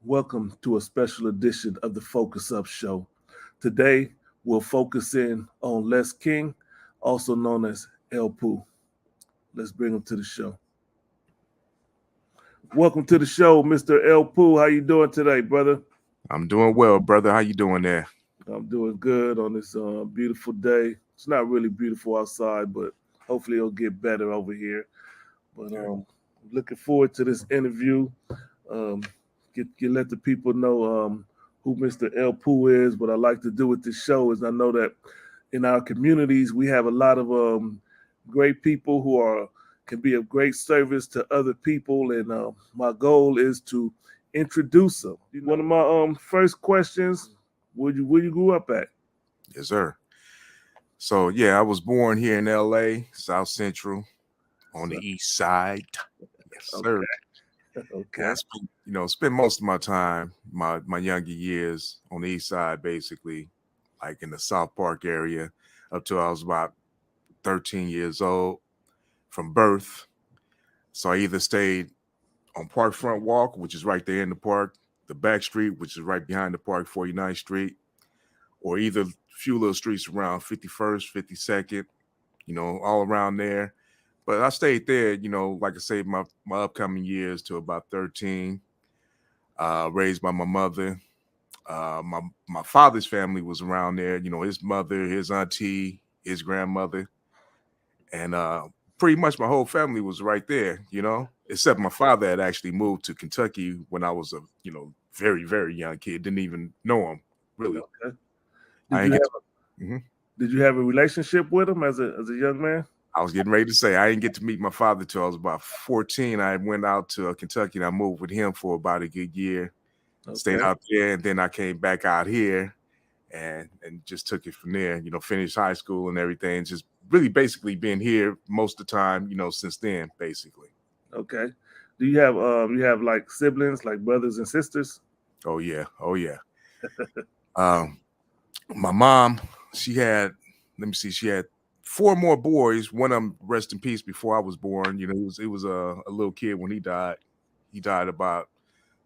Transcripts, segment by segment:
Welcome to a special edition of the Focuz Up Show. Today, we'll focus in on Les King, also known as El Pooh. Let's bring him to the show. Welcome to the show, Mr. El Pooh. How you doing today, brother? I'm doing well, brother. How you doing there? I'm doing good on this beautiful day. It's not really beautiful outside, but hopefully it'll get better over here. But looking forward to this interview. Um, let the people know who Mr. El Pooh is. What I like to do with this show is I know that in our communities we have a lot of great people who can be of great service to other people, and my goal is to introduce them. One of my first questions: where you grew up at? Yes, sir. So yeah, I was born here in LA, South Central, on the east side. Yes, sir. Okay. I spent most of my time, my younger years on the east side, basically, like in the South Park area, up till I was about 13 years old from birth. So I either stayed on Parkfront Walk, which is right there in the park, the back street, which is right behind the park, 49th Street, or either a few little streets around 51st, 52nd, all around there. But I stayed there, like I say, my upcoming years to about 13, raised by my mother. My father's family was around there, his mother, his auntie, his grandmother, and pretty much my whole family was right there, except my father had actually moved to Kentucky when I was a, very, very young kid. Didn't even know him, really. Okay. Mhm. Did you have a relationship with him as a young man? I was getting ready to say I didn't get to meet my father till I was about 14. I went out to Kentucky and I moved with him for about a good year. Okay. Stayed out there, and then I came back out here and just took it from there. Finished high school and everything. Just really basically been here most of the time, since then, basically. Okay. Do you have like siblings, like brothers and sisters? Oh yeah. My mom, she had, she had 4 more boys. One of them, rest in peace, before I was born. He was a little kid when he died. He died about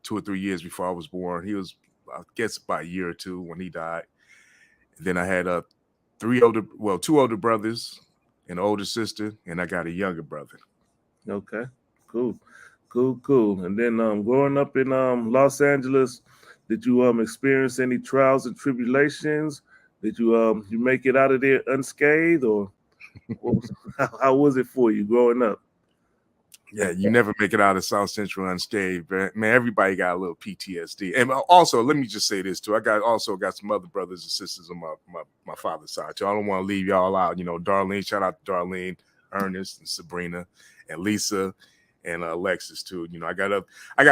2 or 3 years before I was born. He was, I guess, about a year or two when he died. And then I had 2 older brothers, an older sister, and I got a younger brother. Okay, cool. And then growing up in Los Angeles, did you experience any trials and tribulations? Did you make it out of there unscathed, or how was it for you growing up? Yeah, you never make it out of South Central unscathed, man. Everybody got a little PTSD. And also, let me just say this too. I also got some other brothers and sisters on my father's side too. I don't want to leave y'all out. Darlene, shout out to Darlene, Ernest, and Sabrina, and Lisa, and Alexis too. I got a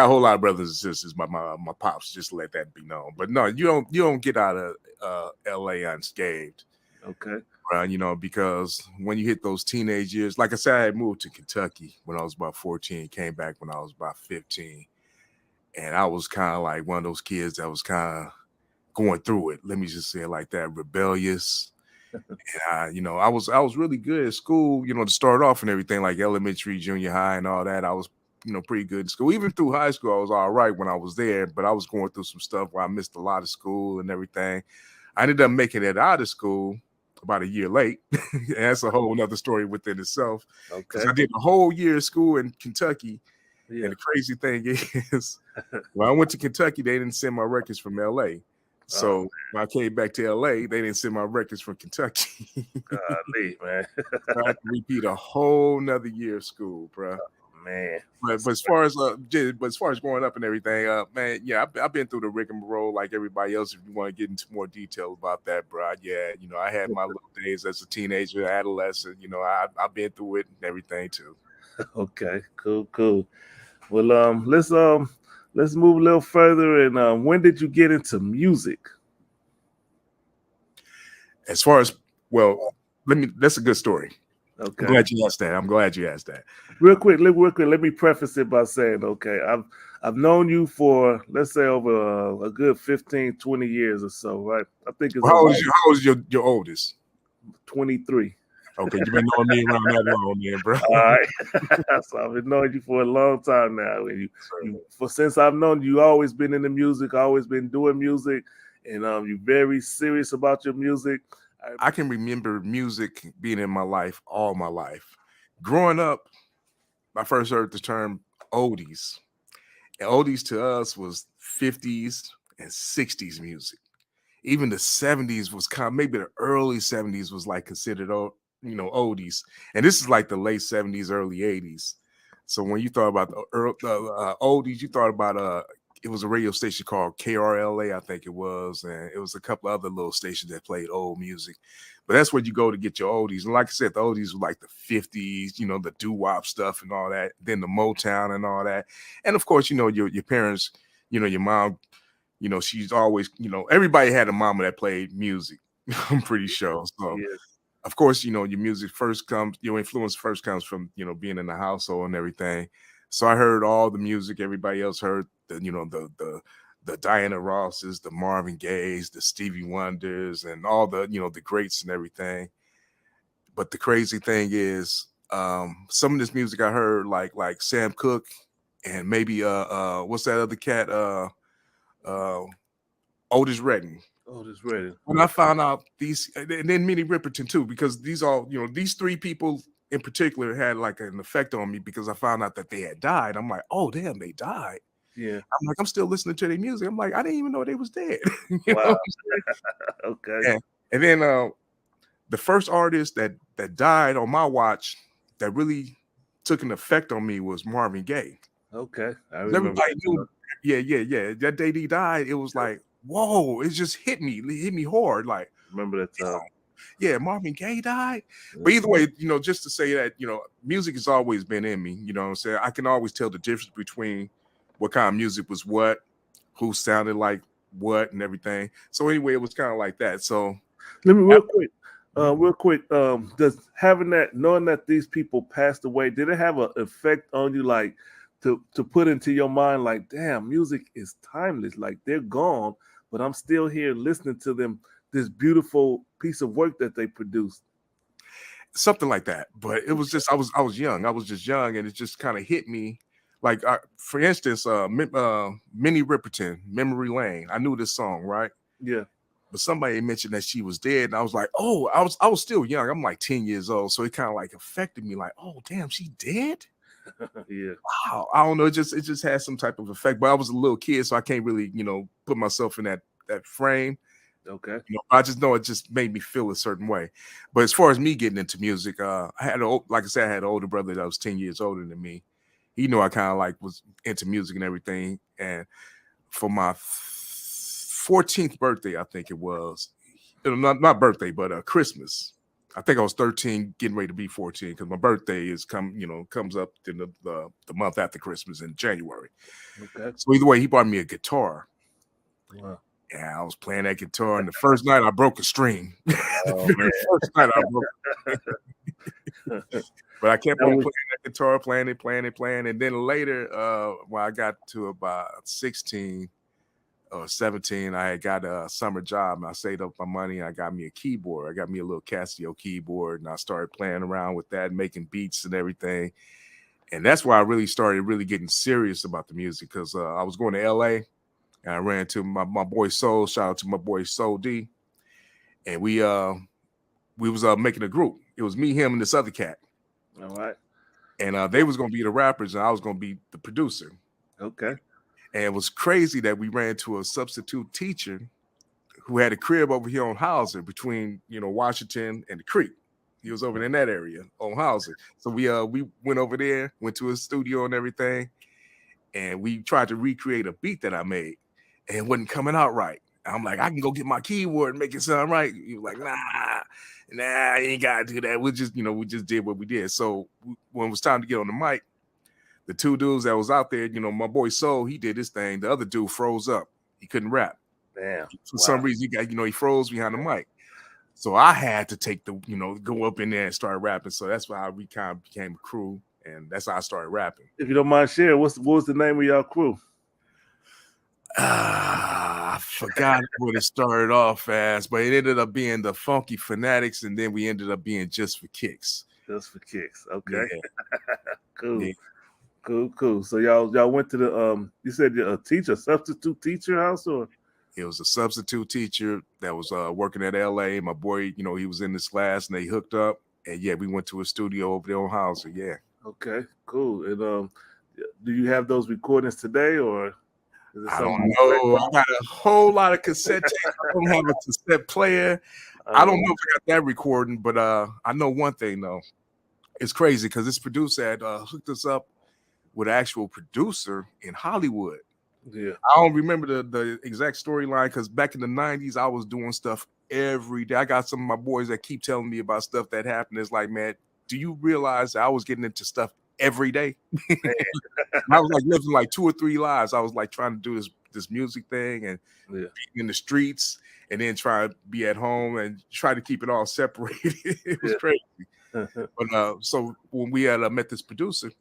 whole lot of brothers and sisters by my pops. Just to let that be known. But no, you don't get out of LA unscathed. Okay. Because when you hit those teenage years, like I said, I had moved to Kentucky when I was about 14, came back when I was about 15. And I was kind of like one of those kids that was kind of going through it. Let me just say it like that, rebellious. And I was really good at school, to start off and everything, like elementary, junior high and all that. I was, pretty good in school. Even through high school, I was all right when I was there, but I was going through some stuff where I missed a lot of school and everything. I ended up making it out of school about a year late. And that's a whole nother story within itself. Because I did a whole year of school in Kentucky. Yeah. And the crazy thing is, when I went to Kentucky, they didn't send my records from LA. So when I came back to LA, they didn't send my records from Kentucky. Golly, man. So I had to repeat a whole nother year of school, bro. Man, but as far as growing up and everything, man, yeah, I've been through the rigmarole like everybody else. If you want to get into more detail about that, bro, yeah, I had my little days as a teenager, adolescent. I've been through it and everything too. Okay, cool. Well, let's move a little further. And when did you get into music? As far as that's a good story. Okay. I'm glad you asked that. Real quick, let me preface it by saying, okay, I've known you for, let's say, over a good 15, 20 years or so, right? I think it's how old is your oldest? 23. Okay, you've been knowing me around that long, then, bro. All right. So I've been knowing you for a long time now. And since I've known you, always been in the music, always been doing music, and you're very serious about your music. I can remember music being in my life all my life. Growing up, I first heard the term oldies. And oldies to us was 50s and 60s music. Even the 70s was kind of, maybe the early 70s was like considered oldies. And this is like the late 70s, early 80s. So when you thought about the oldies, you thought about it was a radio station called KRLA, I think it was, and it was a couple other little stations that played old music. But that's where you go to get your oldies. And like I said, the oldies were like the 50s, the doo-wop stuff and all that, then the Motown and all that. And of course, your parents, your mom, she's always, everybody had a mama that played music, I'm pretty sure. So Yes. Of course, your music first comes, your influence first comes from, being in the household and everything. So I heard all the music everybody else heard, the Diana Rosses, the Marvin Gayes, the Stevie Wonders, and all the, the greats and everything. But the crazy thing is, some of this music I heard, like Sam Cooke and maybe what's that other cat? Otis Redding. Otis Redding. When I found out these, and then Minnie Riperton too, because these three people in particular had like an effect on me because I found out that they had died. I'm like, oh damn, they died. Yeah. I'm like, I'm still listening to their music. I'm like, I didn't even know they was dead. Wow. Okay. And then the first artist that died on my watch that really took an effect on me was Marvin Gaye. Okay. I remember. Everybody knew. Yeah. That day he died, it was like, whoa, it just hit me hard. Like, remember that time. Yeah, Marvin Gaye died. But either way, just to say that, music has always been in me. You know what I'm saying? I can always tell the difference between what kind of music was what, who sounded like what and everything. So anyway, it was kind of like that. So let me real quick, does knowing that these people passed away, did it have an effect on you, like to put into your mind, like, damn, music is timeless, like they're gone, but I'm still here listening to them, this beautiful piece of work that they produced? Something like that. But it was just, I was young. I was just young, and it just kind of hit me. Like, for instance, Minnie Riperton, Memory Lane. I knew this song, right? Yeah. But somebody mentioned that she was dead, and I was like, oh, I was still young. I'm like 10 years old, so it kind of like affected me. Like, oh, damn, she dead? Yeah. Wow. I don't know. It just had some type of effect. But I was a little kid, so I can't really, put myself in that frame. Okay. I just know it just made me feel a certain way. but as far as me getting into music, I had like I said, I had an older brother that was 10 years older than me. He knew I kind of like was into music and everything. And for my 14th birthday, I think it was, not birthday, but Christmas. I think I was 13, getting ready to be 14, because my birthday comes up in the month after Christmas in January. Okay. So either way, he bought me a guitar. Wow. Yeah, I was playing that guitar, and the first night I broke a string. Oh, the very first night I broke it. But I kept on playing that guitar, playing it. And then later, when I got to about 16 or 17, I got a summer job, and I saved up my money, and I got me a keyboard. I got me a little Casio keyboard, and I started playing around with that, making beats and everything. And that's where I really started getting serious about the music, because I was going to LA, and I ran into my boy Soul. Shout out to my boy Soul D. And we was making a group. It was me, him, and this other cat. All right. And they was gonna be the rappers, and I was gonna be the producer. Okay. And it was crazy that we ran into a substitute teacher who had a crib over here on Hauser, between Washington and the Creek. He was over in that area on Hauser. So we went over there, went to his studio and everything, and we tried to recreate a beat that I made, and it wasn't coming out right. I'm like, I can go get my keyboard and make it sound right. He was like, nah, you ain't gotta do that. We just did what we did. So when it was time to get on the mic, the two dudes that was out there, my boy Soul, he did his thing. The other dude froze up. He couldn't rap. Damn. For some reason, he froze behind the mic. So I had to take go up in there and start rapping. So that's why we kind of became a crew, and that's how I started rapping. If you don't mind sharing, what was the name of y'all crew? I I forgot what it started off as, but it ended up being the Funky Fanatics, and then we ended up being Just for Kicks. Just for Kicks. Okay. Yeah. Cool. Yeah. Cool. So y'all went to the you said a teacher, substitute teacher house, or It was a substitute teacher that was working at LA. My boy, he was in this class and they hooked up. And yeah, we went to a studio over there on Hauser. Yeah. okay, cool. And do you have those recordings today, or is it I something don't know. I got a whole lot of cassette tapes. I don't have a cassette player. I don't know if I got that recording, but I know one thing though. It's crazy because this producer had hooked us up with an actual producer in Hollywood. Yeah. I don't remember the exact storyline because back in the 90s, I was doing stuff every day. I got some of my boys that keep telling me about stuff that happened. It's like, man, do you realize that I was getting into stuff every day? I was like living like 2 or 3 lives. I was like trying to do this music thing and being in the streets and then try to be at home and try to keep it all separated. It was crazy. But so when we had met this producer,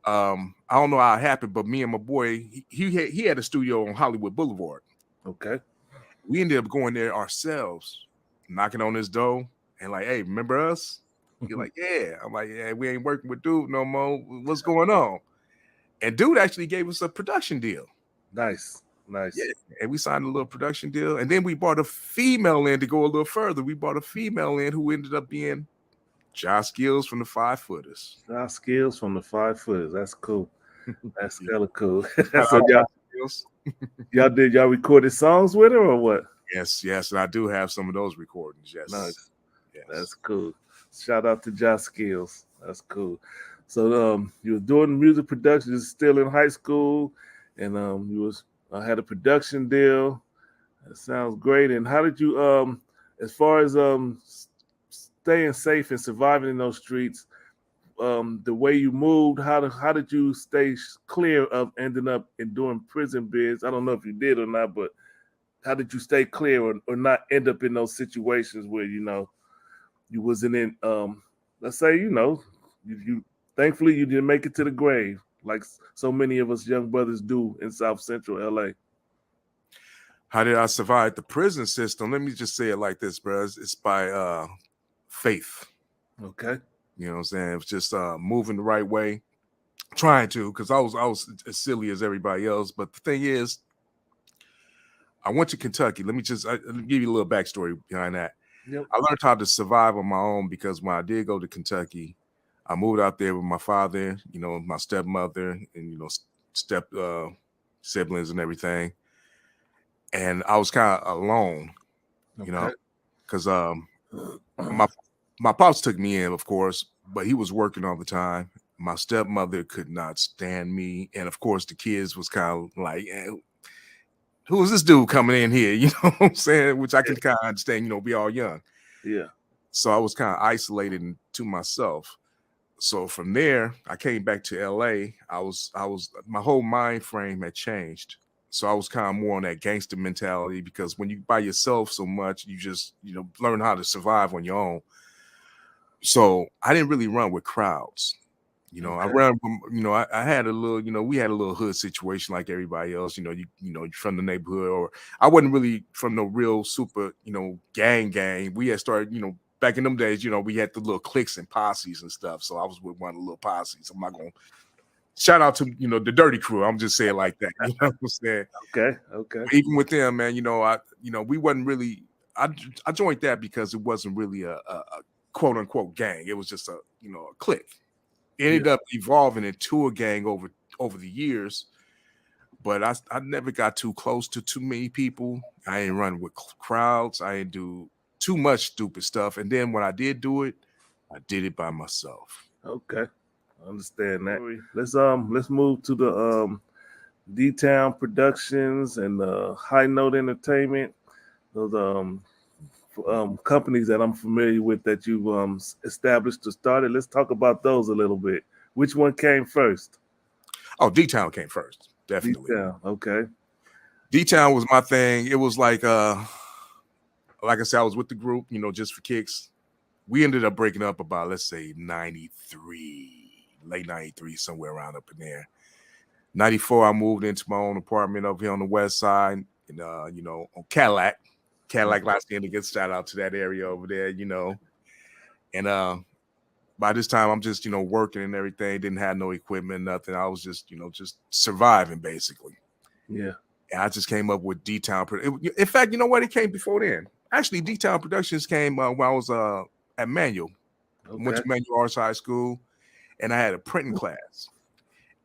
I don't know how it happened, but me and my boy, he had a studio on Hollywood Boulevard. Okay. We ended up going there ourselves, knocking on his door and like, hey, remember us? You're like, yeah. I'm like, yeah, we ain't working with dude no more. What's going on? And dude actually gave us a production deal. Nice. Yeah. And we signed a little production deal. And then we brought a female in to go a little further. We brought a female in who ended up being Josh Skills from the 5 Footers. Josh Skills from the 5 Footers. That's cool. That's hella cool. So y'all recorded songs with her or what? Yes. And I do have some of those recordings. Yes. Nice. Yes. That's cool. Shout out to Josh Skills. That's cool. So you were doing music production, you're still in high school, and you had a production deal. That sounds great. And how did you as far as staying safe and surviving in those streets, the way you moved, how did you stay clear of ending up in doing prison bids? I don't know if you did or not, but how did you stay clear or not end up in those situations where you wasn't in let's say you thankfully you didn't make it to the grave like so many of us young brothers do in South Central LA. How did I survive the prison system? Let me just say it like this, bro. It's by faith. Okay. You know what I'm saying? It's just moving the right way, trying to, because I was as silly as everybody else. But the thing is, I went to Kentucky. Let me give you a little backstory behind that. Yep. I learned how to survive on my own because when I did go to Kentucky, I moved out there with my father, my stepmother, and step siblings and everything. And I was kind of alone, because my pops took me in, of course, but he was working all the time. My stepmother could not stand me, and of course, the kids was kind of like, who is this dude coming in here? You know what I'm saying? Which I can kind of understand, we all young. Yeah. So I was kind of isolated to myself. So from there, I came back to LA. My whole mind frame had changed. So I was kind of more on that gangster mentality because when you by yourself so much, you just, learn how to survive on your own. So I didn't really run with crowds. Okay. I ran from, I had a little, we had a little hood situation like everybody else, you're from the neighborhood, or I wasn't really from no real super, gang. We had started, back in them days, we had the little cliques and posses and stuff. So I was with one of the little posses. I'm not going to shout out to, the dirty crew. I'm just saying like that. You know what I'm saying? Okay. But even with them, man, we wasn't really, I joined that because it wasn't really a quote unquote gang. It was just a clique. It ended up evolving into a gang over the years, but I never got too close to too many people. I ain't run with crowds. I didn't do too much stupid stuff. And then when I did do it, I did it by myself. Okay, I understand that. Let's move to the D-Town Productions and High Note Entertainment. Those companies that I'm familiar with that you've established or started. Let's talk about those a little bit. Which one came first? Oh, D-Town came first, definitely. D-Town, okay. D-Town was my thing. It was like I said, I was with the group, just for kicks. We ended up breaking up about, let's say, 93, late 93, somewhere around up in there. 94, I moved into my own apartment over here on the west side. and on Cadillac Last End. Shout out to that area over there, and by this time I'm just working and everything. Didn't have no equipment, nothing. I was just just surviving basically. Yeah. And I just came up with D-Town. In fact, you know what? It came before then. Actually, D-Town Productions came when I was at Manual. Okay. Went to Manual Arts High School, and I had a printing class.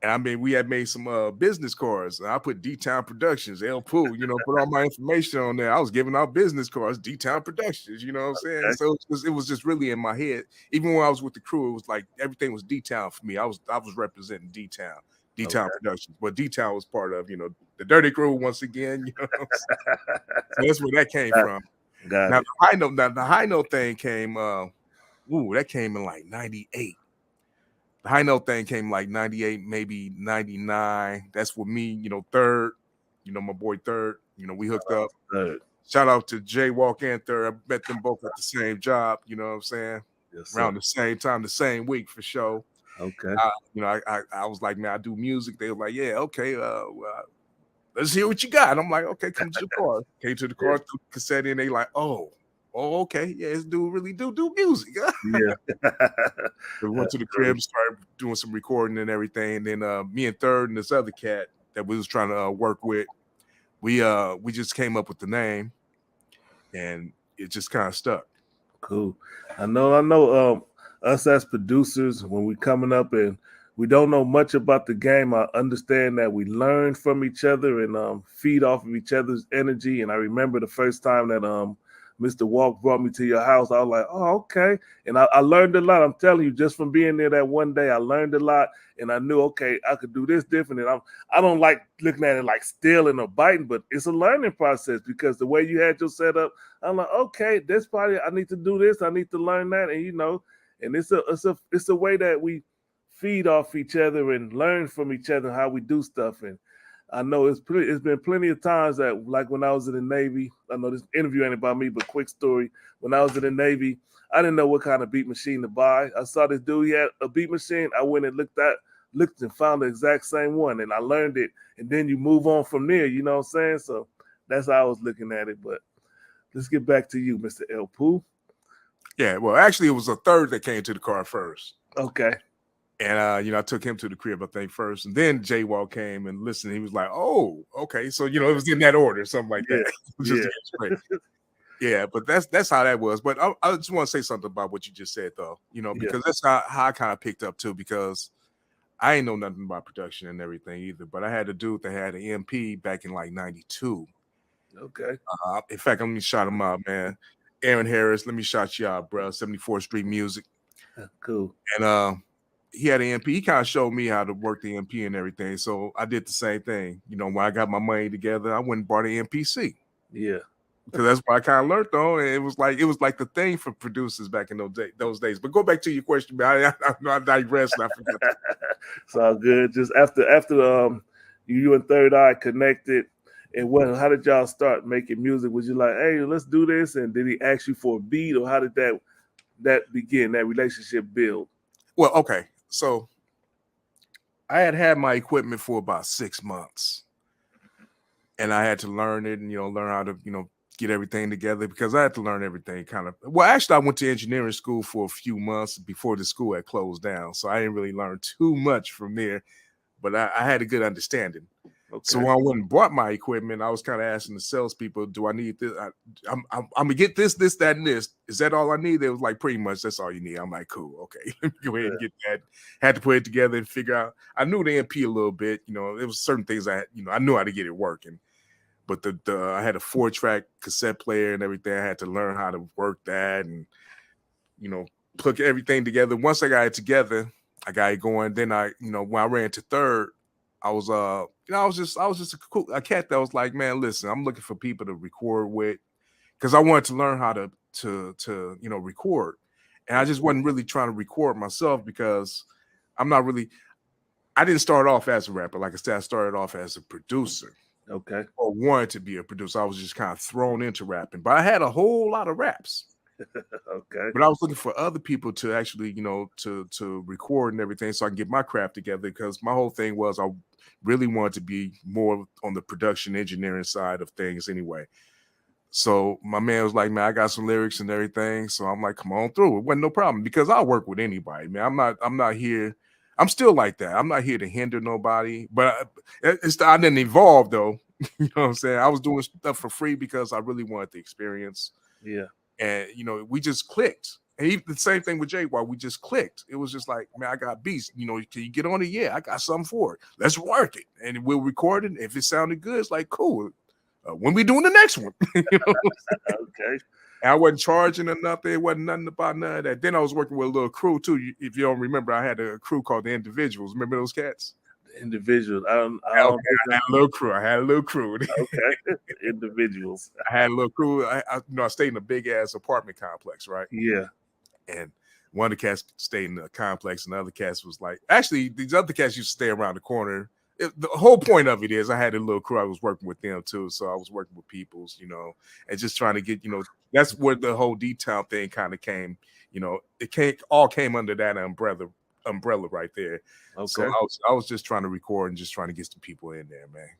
And I mean, we had made some business cards. I put D-Town Productions, Pooh, put all my information on there. I was giving out business cards, D-Town Productions, you know what I'm saying? Okay. So it was just really in my head. Even when I was with the crew, it was like everything was D-Town for me. I was representing D-Town Productions. But D-Town was part of, the Dirty Crew once again, So that's where that came from. Got it. The high note thing came, that came in like 98. The high note thing came like 98, maybe 99. That's with me, Third, my boy Third, we hooked up. Third. Shout out to Jay Walk and Third. I met them both at the same job, you know what I'm saying? Yes, around the same time, the same week for sure. Okay. I was like, man, I do music. They were like, yeah, okay, let's hear what you got. I'm like, okay, come to the car. Came to the car, threw the cassette in. They like, oh, okay, yeah, this dude really do music. Yeah. We went to the crib, started doing some recording and everything. And then me and Third and this other cat that we was trying to work with, we just came up with the name, and it just kind of stuck. Cool. I know. Us as producers, when we coming up and we don't know much about the game, I understand that we learn from each other and feed off of each other's energy. And I remember the first time that Mr. Walk brought me to your house, I was like, oh, okay. And I learned a lot. I'm telling you, just from being there that one day, I learned a lot. And I knew, okay, I could do this different. And I don't like looking at it like stealing or biting, but it's a learning process because the way you had your setup, I'm like, okay, this probably, I need to do this. I need to learn that. And, and it's a way that we feed off each other and learn from each other how we do stuff. And I know it's been plenty of times that, like when I was in the Navy, I know this interview ain't about me, but quick story. When I was in the Navy, I didn't know what kind of beat machine to buy. I saw this dude, he had a beat machine. I went and looked and found the exact same one, and I learned it. And then you move on from there, you know what I'm saying? So that's how I was looking at it. But let's get back to you, Mr. El Pooh. Yeah, well, actually, it was a Third that came to the car first. Okay. And I took him to the crib, I think, first, and then Jay Wall came and listened. He was like, "Oh, okay." So it was in that order, something like that. Yeah, but that's how that was. But I just want to say something about what you just said, though. Because that's how I kind of picked up too. Because I ain't know nothing about production and everything either. But I had a dude that had an MP back in like '92. Okay. In fact, let me shout him out, man. Aaron Harris, let me shout you out, bro. 74th Street Music. Cool. And he had an MP. He kind of showed me how to work the MP and everything. So I did the same thing. When I got my money together, I went and bought an MPC. Yeah. Because that's what I kind of learned, though. And it was like the thing for producers back in those days. But go back to your question, man. I digressed. I forgot. It's all good. Just after you and Third Eye connected, and how did y'all start making music? Was you like, hey, let's do this? And did he ask you for a beat, or how did that begin, that relationship build? Well, okay. So I had my equipment for about 6 months, and I had to learn it and learn how to get everything together, because I had to learn everything kind of. Well, actually, I went to engineering school for a few months before the school had closed down, so I didn't really learn too much from there, but I had a good understanding. Okay. So when I went and bought my equipment, I was kind of asking the salespeople, "Do I need this? I'm gonna get this, that, and this. Is that all I need?" They was like, "Pretty much, that's all you need." I'm like, "Cool, okay." Let me go ahead and get that. Had to put it together and figure out. I knew the MP a little bit. There was certain things I knew how to get it working. But I had a 4-track cassette player and everything. I had to learn how to work that and plug everything together. Once I got it together, I got it going. Then when I ran to Third, I was I was just a cat that was like, man, listen, I'm looking for people to record with, because I wanted to learn how to record, and I just wasn't really trying to record myself, because I didn't start off as a rapper. Like I said, I started off as a producer. Okay. Or wanted to be a producer. I was just kind of thrown into rapping, but I had a whole lot of raps. Okay. But I was looking for other people to actually, to record and everything so I can get my craft together, because my whole thing was I really wanted to be more on the production engineering side of things anyway. So my man was like, man, I got some lyrics and everything. So I'm like, come on through. It wasn't no problem, because I'll work with anybody, man. I'm not here. I'm still like that. I'm not here to hinder nobody, but I didn't evolve though. You know what I'm saying? I was doing stuff for free because I really wanted the experience. Yeah. And we just clicked. And even the same thing with Jay, while we just clicked. It was just like, man, I got beats. Can you get on it? Yeah, I got something for it. Let's work it. And we'll record it. If it sounded good, it's like, cool. When we doing the next one? Okay. I wasn't charging or nothing. It wasn't nothing about none of that. Then I was working with a little crew too. If you don't remember, I had a crew called the Individuals. Remember those cats? Individuals. I don't I had a little crew. Okay. Individuals. I had a little crew. I stayed in a big ass apartment complex, right? Yeah. And one of the cats stayed in the complex, and the other cats was like, actually, these other cats used to stay around the corner. The whole point of it is I had a little crew. I was working with them too. So I was working with peoples, and just trying to get, that's where the whole D-Town thing kind of came, it all came under that umbrella right there. Okay. So I was just trying to record and just trying to get some people in there, man.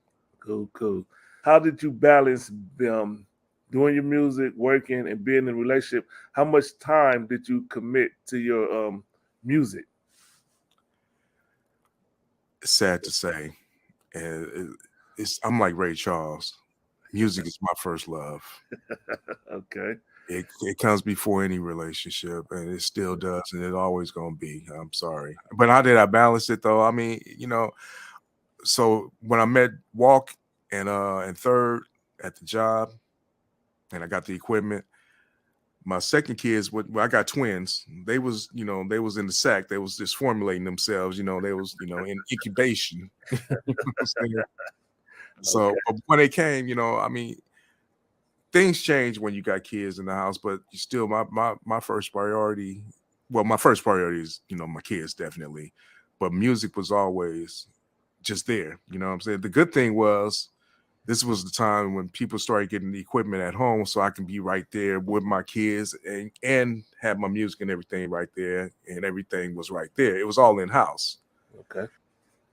Cool. How did you balance doing your music, working, and being in a relationship? How much time did you commit to your music? It's sad to say, and I'm like Ray Charles. Music is my first love. Okay. It comes before any relationship, and it still does, and it's always gonna be. I'm sorry, but how did I balance it though? I mean, so when I met Walk and Third at the job, and I got the equipment. My second kids, I got twins. They was in the sack. They was just formulating themselves. They was in incubation. So Okay. when they came, I mean, things change when you got kids in the house. But still, my first priority. Well, my first priority is my kids definitely, but music was always just there. You know what I'm saying? The good thing was, this was the time when people started getting the equipment at home, so I can be right there with my kids and have my music and everything right there, and everything was right there. It was all in house. Okay.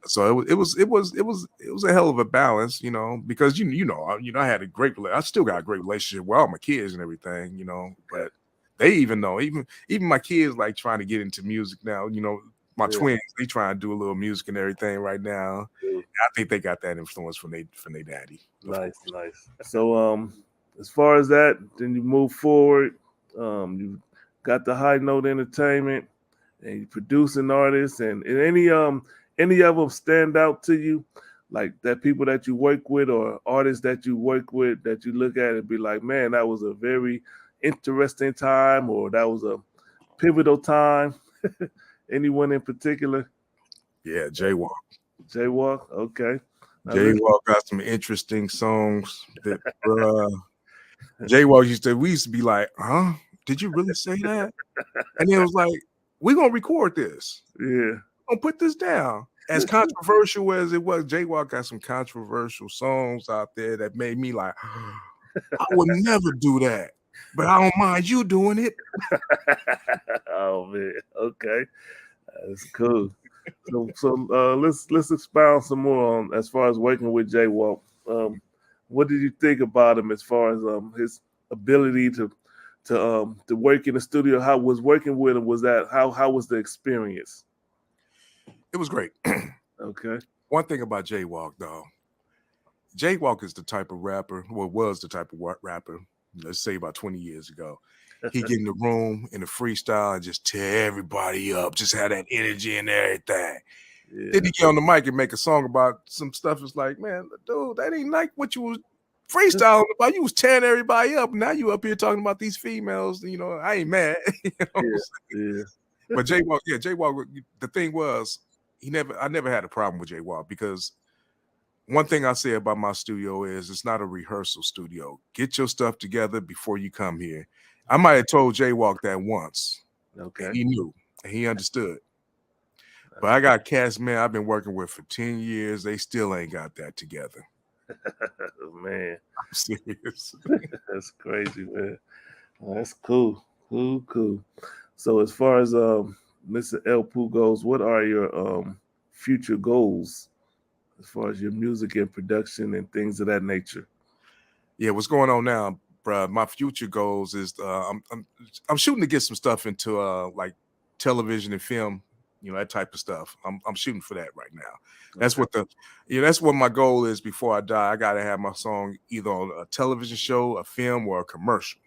So it was a hell of a balance, because I had I still got a great relationship with all my kids and everything, but they even know, even my kids like trying to get into music now, my twins, they trying to do a little music and everything right now. I think they got that influence from their daddy. Nice. So as far as that, then you move forward. You got the High Note Entertainment, and you producing artists, and any of them stand out to you, like that people that you work with or artists that you work with that you look at and be like, man, that was a very interesting time, or that was a pivotal time. Anyone in particular? Yeah, Jaywalk. Okay. Jaywalk got some interesting songs that Jaywalk we used to be like, huh? Did you really say that? And it was like, we're gonna record this. Yeah. We're gonna put this down. As controversial as it was, Jaywalk got some controversial songs out there that made me like, I would never do that, but I don't mind you doing it. Oh man, okay, that's cool. So let's expound some more on as far as working with Jaywalk. What did you think about him as far as his ability to work in the studio? How was working with him? How was the experience? It was great. Okay. One thing about Jaywalk though, Jaywalk is the type of rapper, was the type of rapper, let's say about 20 years ago. He get in the room in a freestyle and just tear everybody up, just have that energy and everything. Yeah. Then he get on the mic and make a song about some stuff. It's like, man, dude, that ain't like what you was freestyling about. You was tearing everybody up. Now you up here talking about these females. I ain't mad. Yeah. But Jaywalk, the thing was, I never had a problem with Jaywalk, because one thing I say about my studio is it's not a rehearsal studio. Get your stuff together before you come here. I might have told Jaywalk that once. Okay. And he knew, and he understood. But I got cats, man, I've been working with for 10 years. They still ain't got that together. Man. I'm serious. That's crazy, man. Well, that's cool. Cool. So as far as Mr. El Pooh goes, what are your future goals as far as your music and production and things of that nature? Yeah, what's going on now, bruh? My future goals is I'm shooting to get some stuff into like television and film, that type of stuff. I'm shooting for that right now. That's Okay. what that's what my goal is before I die. I gotta have my song either on a television show, a film, or a commercial.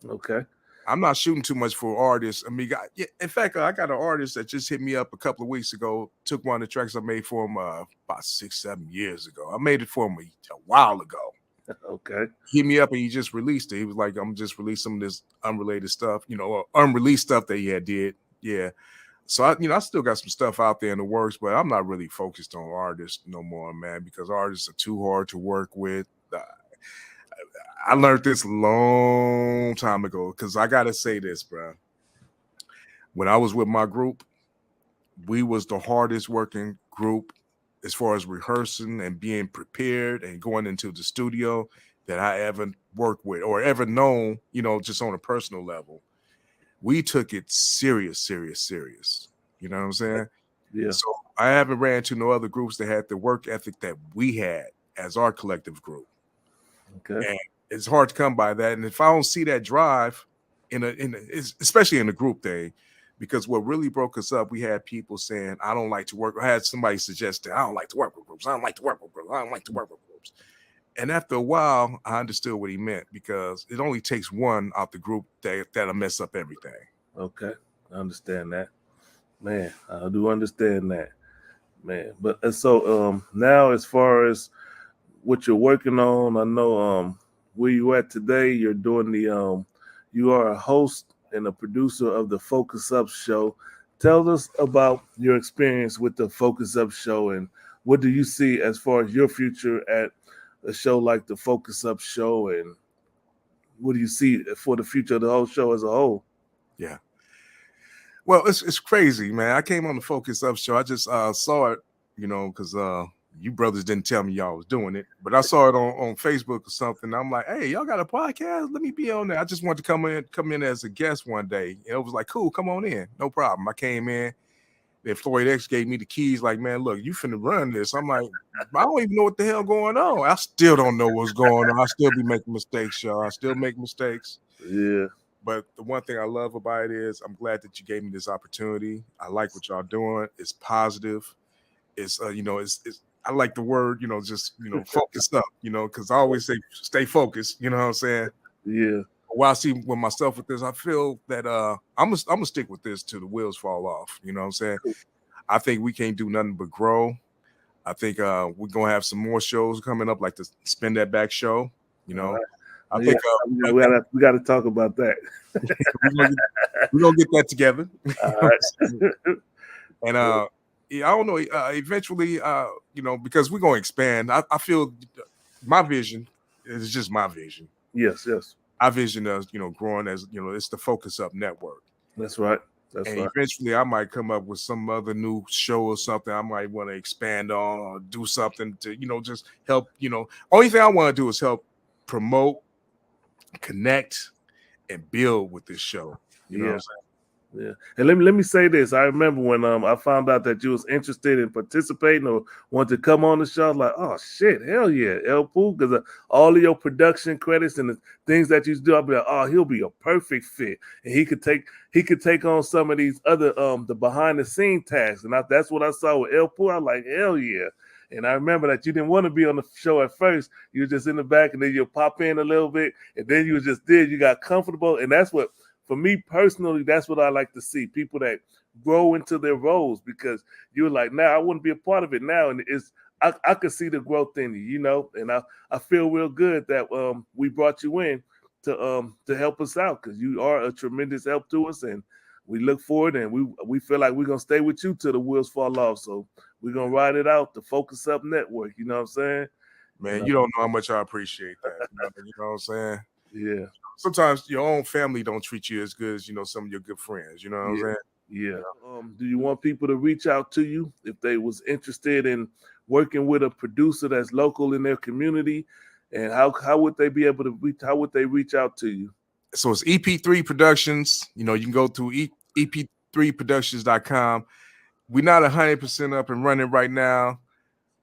Okay. I'm not shooting too much for artists. I mean, yeah, in fact, I got an artist that just hit me up a couple of weeks ago. Took one of the tracks I made for him about 6, 7 years ago. I made it for him a while ago. Okay. Hit me up and he just released it. He was like, I'm just releasing some of this unrelated stuff, or unreleased stuff that he had did. Yeah. So I still got some stuff out there in the works, but I'm not really focused on artists no more, man, because artists are too hard to work with. I learned this a long time ago because I gotta say this, bro. When I was with my group, we was the hardest working group as far as rehearsing and being prepared and going into the studio that I ever worked with or ever known, just on a personal level. We took it serious, serious, serious. You know what I'm saying? Yeah. So I haven't ran into no other groups that had the work ethic that we had as our collective group. Okay. And it's hard to come by that. And if I don't see that drive especially in the group thing, because what really broke us up, we had people saying, I don't like to work. I had somebody suggest that I don't like to work with groups. I don't like to work with groups. I don't like to work with groups. And after a while, I understood what he meant because it only takes one out the group that'll mess up everything. Okay. I understand that. Man, I do understand that. Man. But so now as far as what you're working on, I know where you at today, you're doing you are a host and a producer of the Focuz Up Show. Tell us about your experience with the Focuz Up Show and what do you see as far as your future at a show like the Focuz Up Show, and what do you see for the future of the whole show as a whole? Yeah. Well, it's crazy, man. I came on the Focus Up show. I just saw it, because you brothers didn't tell me y'all was doing it, but I saw it on Facebook or something. I'm like, hey, y'all got a podcast? Let me be on there. I just wanted to come in as a guest one day. And it was like, cool, come on in, no problem. I came in. Then Floyd X gave me the keys, like, man, look, you finna run this. I'm like, I don't even know what the hell going on. I still don't know what's going on. I still be making mistakes, y'all. I still make mistakes. Yeah. But the one thing I love about it is I'm glad that you gave me this opportunity. I like what y'all doing. It's positive. It's it's I like the word, just focus up, because I always say stay focused, you know what I'm saying? Yeah. While I see with myself with this, I feel that I'm gonna stick with this till the wheels fall off. You know what I'm saying? I think we can't do nothing but grow. I think we're gonna have some more shows coming up, like the Spin That Back show. All right. I think we got to talk about that. we're gonna get that together. All right. And yeah, I don't know. Eventually, because we're gonna expand. I feel my vision is just my vision. Yes. I vision us, growing as it's the Focus Up Network. That's right. And eventually, I might come up with some other new show or something I might want to expand on or do something to, just help. Only thing I want to do is help promote, connect, and build with this show. You know what I'm saying? Yeah. And let me say this. I remember when I found out that you was interested in participating or wanted to come on the show, I was like, oh shit, hell yeah, El Pooh, because all of your production credits and the things that you do, I'll be like, oh, he'll be a perfect fit. And he could take on some of these other the behind the scene tasks. And that's what I saw with El Pooh. I was like, hell yeah. And I remember that you didn't want to be on the show at first. You were just in the back, and then you'll pop in a little bit, and then you got comfortable. And that's what, for me personally, that's what I like to see. People that grow into their roles, because you're like, nah, I wouldn't be a part of it now. And I could see the growth in you, and I feel real good that we brought you in to help us out, because you are a tremendous help to us, and we look forward, and we feel like we're gonna stay with you till the wheels fall off. So we're gonna ride it out, the Focus Up Network, you know what I'm saying? Man, you don't know how much I appreciate that. You know what I'm saying? Yeah. Sometimes your own family don't treat you as good as some of your good friends. You know what I'm saying? Yeah. Do you want people to reach out to you if they was interested in working with a producer that's local in their community? And how would they be able to reach? How would they reach out to you? So it's EP3 Productions. You know, you can go to EP3Productions.com. We're not 100% up and running right now,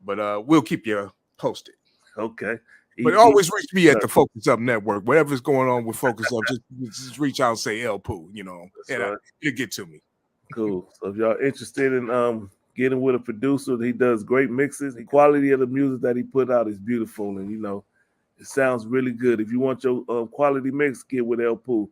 but we'll keep you posted. Okay. But always reach me at the Focuz Up Network. Whatever's going on with Focuz Up, just reach out and say El Pooh, you know, and you'll get to me. Cool. So if y'all interested in getting with a producer, he does great mixes. The quality of the music that he put out is beautiful, and you know, it sounds really good. If you want your quality mix, get with El Pooh,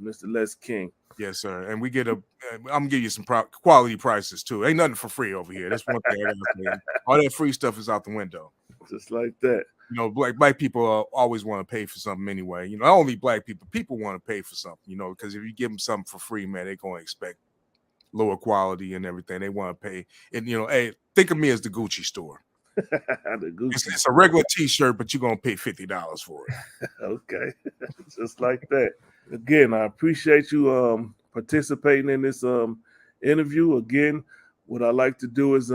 Mr. Les King. Yes, sir. And we I'm gonna give you some quality prices too. Ain't nothing for free over here. That's one thing I gotta say. All that free stuff is out the window. Just like that. You know, black people always want to pay for something anyway. You know, not only black people want to pay for something. You know, because if you give them something for free, man, they're gonna expect lower quality and everything. They want to pay. And you know, hey, think of me as the Gucci store. It's a regular T-shirt, but you're gonna pay $50 for it. Okay, just like that. Again, I appreciate you participating in this interview. Again, what I like to do is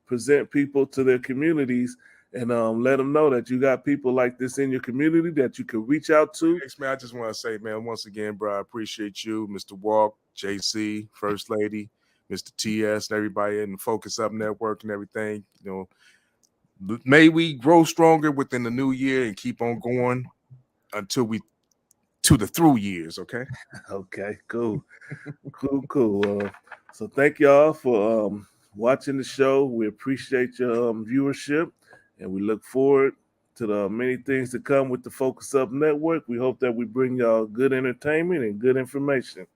present people to their communities and let them know that you got people like this in your community that you can reach out to. Thanks, man. I just want to say, man, once again, bro, I appreciate you, Mr. Walk, JC, First Lady, Mr. TS, and everybody in the Focuz Up Network and everything. You know, may we grow stronger within the new year and keep on going until we to the through years. Okay. Okay. Cool. cool. So thank y'all for watching the show. We appreciate your viewership, and we look forward to the many things to come with the Focuz Up Network. We hope that we bring y'all good entertainment and good information.